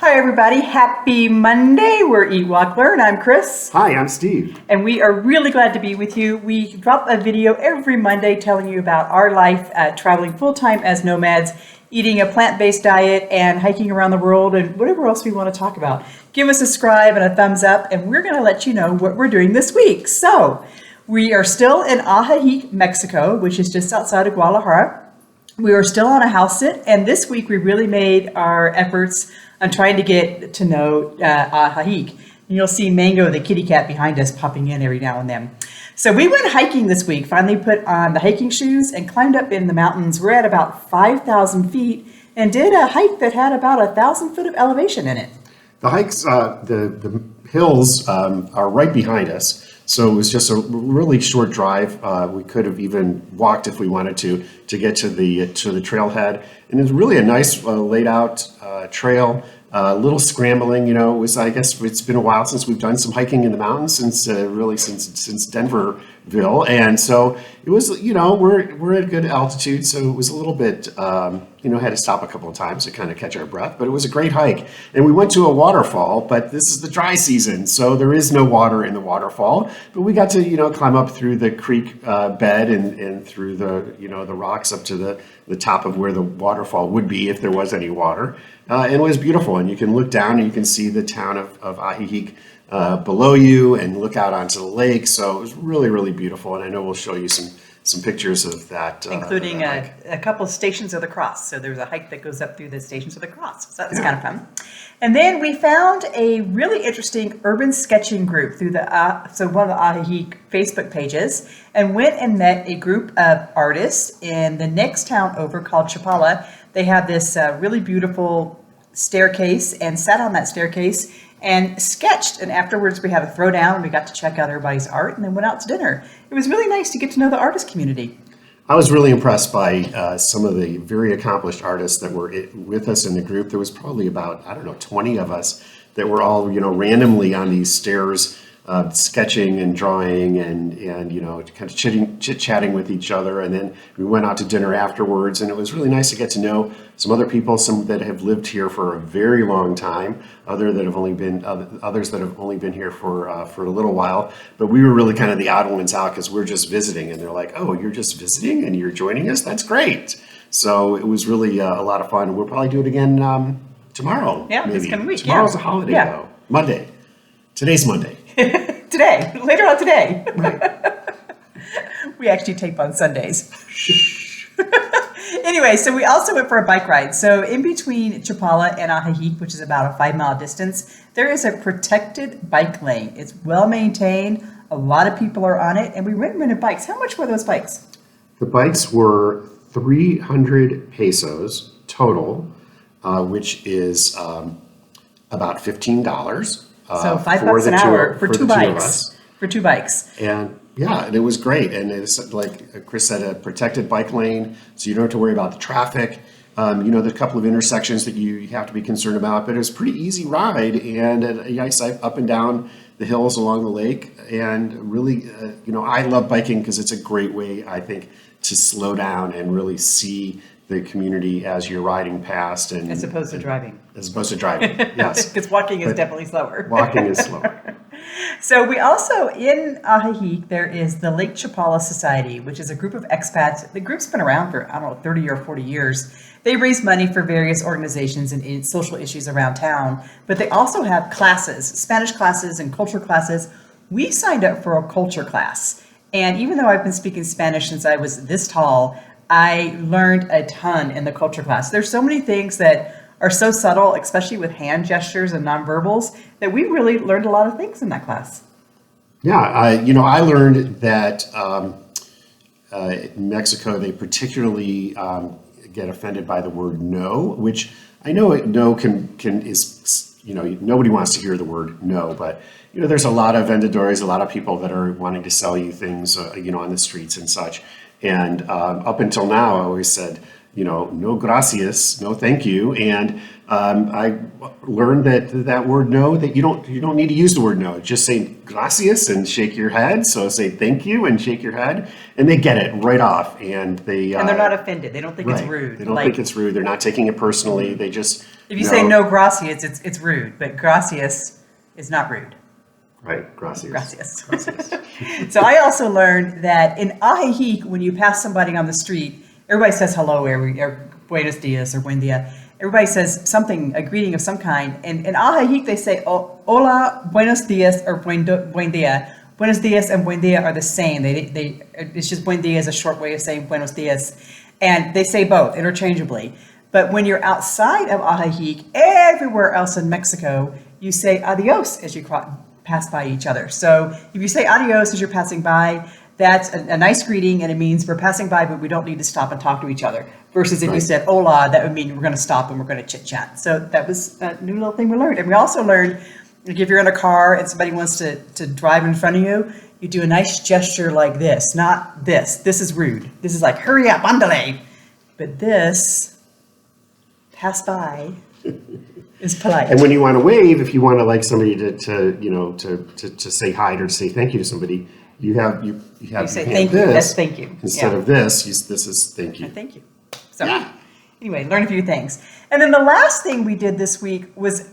Hi, everybody. Happy Monday. We're EatWalkLearn. I'm Chris. Hi, I'm Steve. And we are really glad to be with you. We drop a video every Monday telling you about our life traveling full-time as nomads, eating a plant-based diet, and hiking around the world, and whatever else we want to talk about. Give us a subscribe and a thumbs up, and we're going to let you know what we're doing this week. So, we are still in Ajijic, Mexico, which is just outside of Guadalajara. We are still on a house sit, and this week we really made our efforts on trying to get to know Ajijic. You'll see Mango, the kitty cat behind us, popping in every now and then. So we went hiking this week, finally put on the hiking shoes and climbed up in the mountains. We're at about 5,000 feet and did a hike that had about 1,000 foot of elevation in it. The hikes, the hills are right behind us. So it was just a really short drive. We could have even walked if we wanted to get to the trailhead. And it's really a nice laid out trail. A little scrambling, you know. It was, I guess, it's been a while since we've done some hiking in the mountains since Denverville, and so it was, you know, we're at good altitude, so it was a little bit, had to stop a couple of times to kind of catch our breath, but it was a great hike. And we went to a waterfall, but this is the dry season, so there is no water in the waterfall. But we got to, climb up through the creek bed and through the rocks up to the top of where the waterfall would be if there was any water. And it was beautiful, and you can look down and you can see the town of Ajijic below you and look out onto the lake. So it was really, really beautiful, and I know we'll show you some pictures of that. Including a couple of Stations of the Cross. So there's a hike that goes up through the Stations of the Cross. So that's kind of fun. And then we found a really interesting urban sketching group through one of the Ajijic Facebook pages, and went and met a group of artists in the next town over called Chapala. They have this really beautiful staircase and sat on that staircase and sketched. And afterwards we had a throwdown and we got to check out everybody's art and then went out to dinner. It was really nice to get to know the artist community. I was really impressed by some of the very accomplished artists that were with us in the group. There was probably about, 20 of us that were all, randomly on these stairs, sketching and drawing and kind of chit-chatting with each other. And then we went out to dinner afterwards, and it was really nice to get to know some other people, some that have lived here for a very long time, others that have only been here for a little while. But we were really kind of the odd ones out because we're just visiting, and they're like, "Oh, you're just visiting and you're joining us? That's great." So it was really a lot of fun. We'll probably do it again tomorrow. Yeah, this coming week. Tomorrow's a holiday, though. Monday. Today's Monday. Later on today. Right. We actually tape on Sundays. Anyway, so we also went for a bike ride. So in between Chapala and Ajijic, which is about a 5-mile distance, there is a protected bike lane. It's well maintained. A lot of people are on it, and we went and rented bikes. How much were those bikes? The bikes were 300 pesos total, which is about $15. So $5 an hour for two bikes. For two bikes. And yeah, and it was great. And it's like Chris said, a protected bike lane, so you don't have to worry about the traffic. There's a couple of intersections that you have to be concerned about, but it was a pretty easy ride and a nice up and down the hills along the lake. And really, I love biking because it's a great way, I think, to slow down and really see the community as you're riding past. And as opposed to driving. As opposed to driving, yes. Because walking is definitely slower. Walking is slower. So we also, in Ajijic, there is the Lake Chapala Society, which is a group of expats. The group's been around for, 30 or 40 years. They raise money for various organizations and social issues around town, but they also have classes, Spanish classes and culture classes. We signed up for a culture class. And even though I've been speaking Spanish since I was this tall, I learned a ton in the culture class. There's so many things that are so subtle, especially with hand gestures and nonverbals, that we really learned a lot of things in that class. Yeah, I learned that in Mexico they particularly get offended by the word no, which I know no is nobody wants to hear the word no, but there's a lot of vendedores, a lot of people that are wanting to sell you things, on the streets and such. And up until now, I always said, no gracias, no thank you. And I learned that word no, that you don't need to use the word no. Just say gracias and shake your head. So say thank you and shake your head, and they get it right off. And they're not offended. They don't think it's right. rude. They don't think it's rude. They're not taking it personally. They just if you say no gracias, it's rude. But gracias is not rude. Right, gracias. Gracias. So I also learned that in Ajijic, when you pass somebody on the street, everybody says hello, or buenos dias, or buen dia. Everybody says something, a greeting of some kind. And in Ajijic, they say hola, buenos dias, or buen dia. Buenos dias and buen dia are the same. It's just buen dia is a short way of saying buenos dias. And they say both interchangeably. But when you're outside of Ajijic, everywhere else in Mexico, you say adios as you pass by each other. So if you say adios as you're passing by, that's a nice greeting, and it means we're passing by, but we don't need to stop and talk to each other. Versus if you said hola, that would mean we're going to stop and we're going to chit chat. So that was a new little thing we learned. And we also learned, like, if you're in a car and somebody wants to drive in front of you, you do a nice gesture like this, not this. This is rude. This is like, hurry up, ándale. But this, pass by, is polite. And when you want to wave, if you want to like somebody to say hi or to say thank you to somebody, you say thank you. That's thank you. Instead of this is thank you. Thank you. So anyway, learn a few things. And then the last thing we did this week was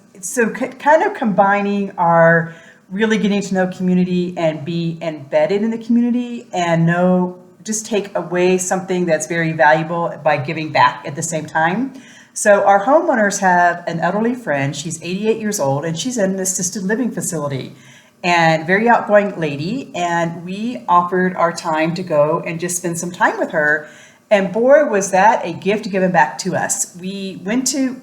kind of combining our really getting to know community and be embedded in the community and just take away something that's very valuable by giving back at the same time. So our homeowners have an elderly friend. She's 88 years old, and she's in an assisted living facility. And very outgoing lady, and we offered our time to go and just spend some time with her. And boy, was that a gift given back to us. We went to,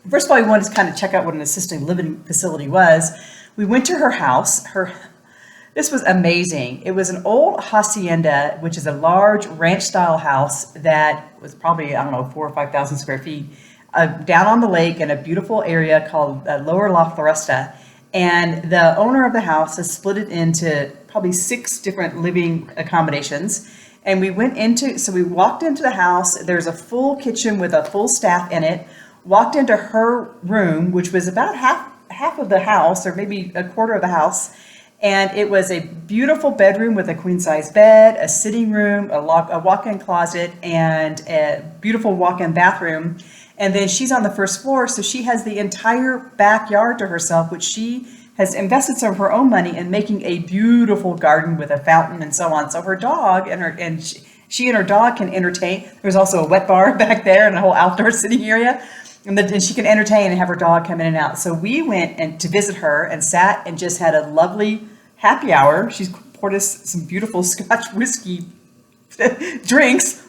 first of all, we wanted to kind of check out what an assisted living facility was. We went to her house. This was amazing. It was an old hacienda, which is a large ranch-style house that was probably, 4,000 or 5,000 square feet, down on the lake in a beautiful area called Lower La Floresta. And the owner of the house has split it into probably 6 different living accommodations. And we walked into the house. There's a full kitchen with a full staff in it. Walked into her room, which was about half of the house, or maybe a quarter of the house. And it was a beautiful bedroom with a queen-size bed, a sitting room, a walk-in closet, and a beautiful walk-in bathroom. And then she's on the first floor, so she has the entire backyard to herself, which she has invested some of her own money in making a beautiful garden with a fountain and so on. So her dog she and her dog can entertain. There's also a wet bar back there and a whole outdoor sitting area, and she can entertain and have her dog come in and out. So we went to visit her and sat and just had a lovely happy hour. She's poured us some beautiful Scotch whiskey drinks,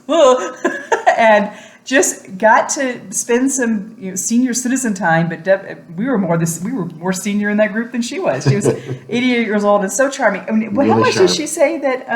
and just got to spend some senior citizen time. But we were more senior in that group than she was. She was 88 years old and so charming. I mean, how much did she say that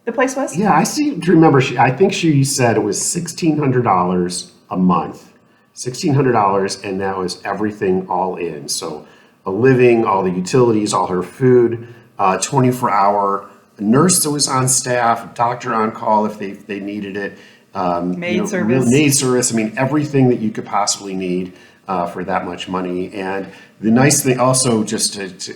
the place was? Yeah, I seem to remember. I think she said it was $1,600 a month, $1,600, and that was everything all in. So a living, all the utilities, all her food, 24-hour nurse that was on staff, doctor on call if they needed it. Maid service. I mean, everything that you could possibly need for that much money. And the nice thing also, just to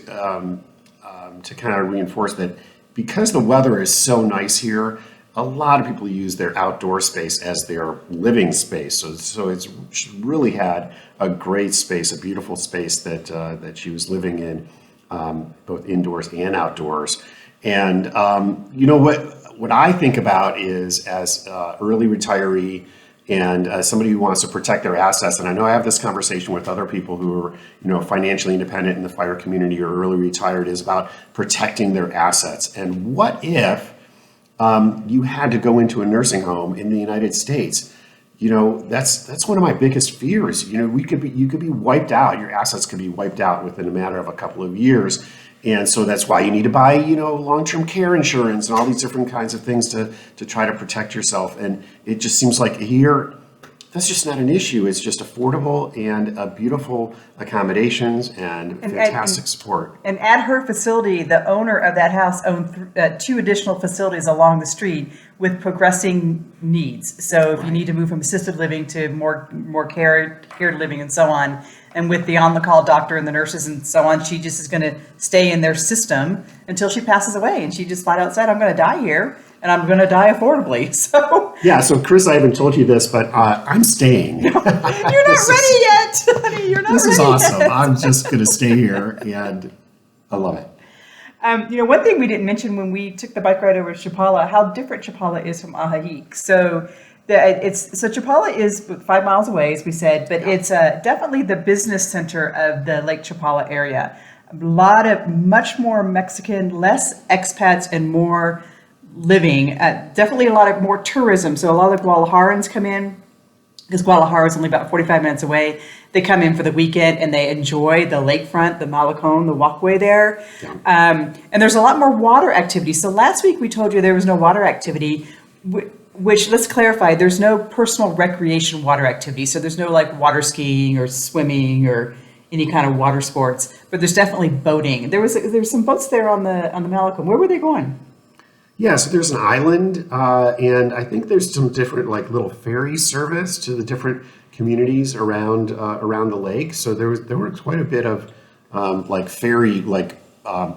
kind of reinforce that, because the weather is so nice here, a lot of people use their outdoor space as their living space. So it's really had a great space, a beautiful space that she was living in, both indoors and outdoors. And what I think about is, as early retiree and somebody who wants to protect their assets, and I know I have this conversation with other people who are financially independent in the fire community or early retired, is about protecting their assets. And what if you had to go into a nursing home in the United States? That's one of my biggest fears. You could be wiped out. Your assets could be wiped out within a matter of a couple of years. And so that's why you need to buy, long-term care insurance and all these different kinds of things to try to protect yourself. And it just seems like here, that's just not an issue. It's just affordable and beautiful accommodations and fantastic support. And at her facility, the owner of that house owned 2 additional facilities along the street with progressing needs. So if you need to move from assisted living to more cared living and so on, and with the on-the-call doctor and the nurses and so on, she just is going to stay in their system until she passes away. And she just flat out said, I'm going to die here, and I'm going to die affordably. So yeah, so Chris, I haven't told you this, but I'm staying. You're not ready yet, honey. You're not ready. This is awesome. Yet. I'm just going to stay here, and I love it. One thing we didn't mention when we took the bike ride over to Chapala, how different Chapala is from Ajijic. So Chapala is 5 miles away, as we said, but it's definitely the business center of the Lake Chapala area. Much more Mexican, less expats, and more living. Definitely a lot of more tourism. So a lot of Guadalajarans come in, because Guadalajara is only about 45 minutes away. They come in for the weekend and they enjoy the lakefront, the Malecón, the walkway there. Yeah. And there's a lot more water activity. So last week we told you there was no water activity, which, let's clarify, there's no personal recreation water activity. So there's no like water skiing or swimming or any kind of water sports, but there's definitely boating. There's some boats there on the Malecón. Where were they going? Yeah, so there's an island, and I think there's some different like little ferry service to the different communities around the lake. So there were quite a bit of like ferry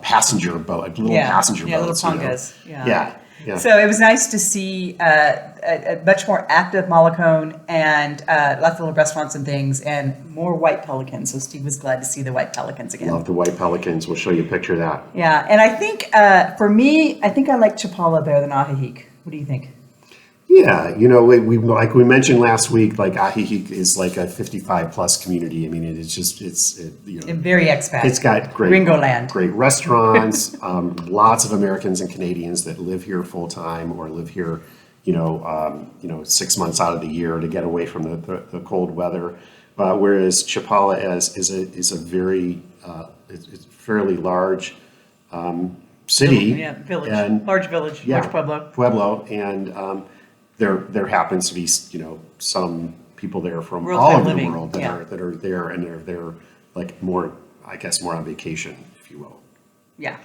passenger boat, like little passenger boats. Little pangas. Yeah. So it was nice to see a much more active Malecón and lots of little restaurants and things, and more white pelicans. So Steve was glad to see the white pelicans again. Love the white pelicans. We'll show you a picture of that. Yeah, and I think for me, I think I like Chapala better than Ajijic. What do you think? Yeah, we like we mentioned last week, like Ajijic is like a 55 plus community. I mean, it's very expat. It's got Gringoland. great restaurants, lots of Americans and Canadians that live here full time or live here, 6 months out of the year to get away from the cold weather. Whereas Chapala is a very it's fairly large city, village, and large village, large Pueblo, and there happens to be some people there from World all over living. the world that are there, and they're there like more on vacation, if you will. Yeah,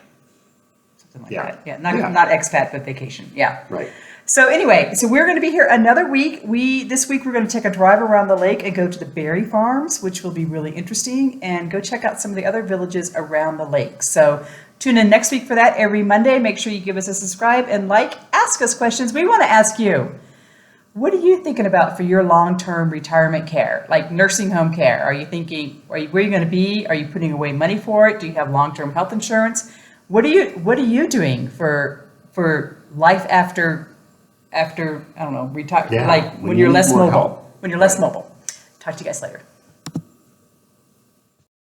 something like that. Yeah, not expat but vacation. Yeah, right. So anyway, we're going to be here another week. This week we're going to take a drive around the lake and go to the berry farms, which will be really interesting, and go check out some of the other villages around the lake. So tune in next week for that every Monday. Make sure you give us a subscribe and ask us questions. We want to ask you, what are you thinking about for your long-term retirement care, like nursing home care? Are you thinking, where are you going to be? Are you putting away money for it? Do you have long-term health insurance? What are you doing for life after I don't know, retire, when you're less mobile? When you're less mobile. Talk to you guys later.